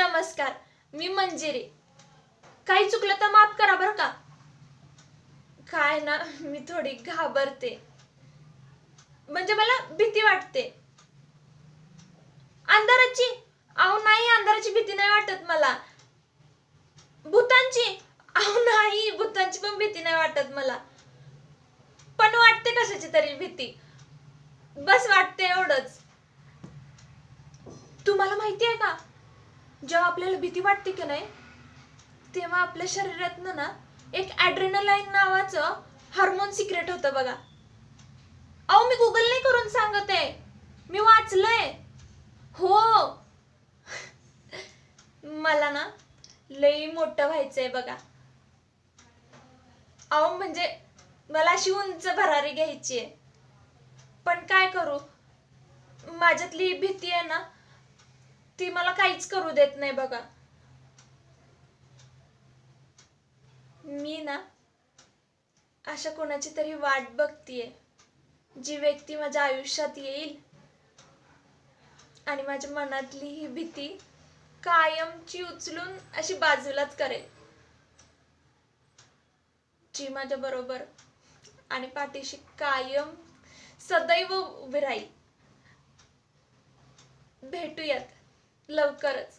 नमस्कार, मी मंजिरी. काही चुकलं तर माफ करा बरं का. काय ना, मी थोडी घाबरते, म्हणजे मला भीती वाटते अंधाराची. अहो नाही, अंधाराची भीती नाही वाटत मला. भूतांची? अहो नाही, भूतांची पण भीती नाही वाटत मला, पण वाटते कशाची तरी भीती. बस वाटते एवढंच. तुम्हाला माहिती आहे का, जेव्हा आपल्याला भीती वाटते की नाही, तेव्हा आपल्या शरीरातनं ना एक ॲड्रेनालाईन नावाचं हार्मोन सिक्रेट होतं बघा. अहो मी गुगल नाही करून सांगत आहे, मी वाचलंय. हो. मला ना लई मोठं व्हायचंय बघा. अहो म्हणजे मला अशी उंच भरारी घ्यायची आहे, पण काय करू, माझ्यातली भीती आहे ना, ती मला काहीच करू देत नाही बघा. मी ना अशा कोणाची तरी वाट बघतीये, जी व्यक्ती माझ्या आयुष्यात येईल आणि माझ्या मनातली ही भीती कायमची उचलून अशी बाजूलाच करेल, जी माझ्या बरोबर आणि पाठीशी कायम सदैव उभी राहील. भेटूयात लवकरच.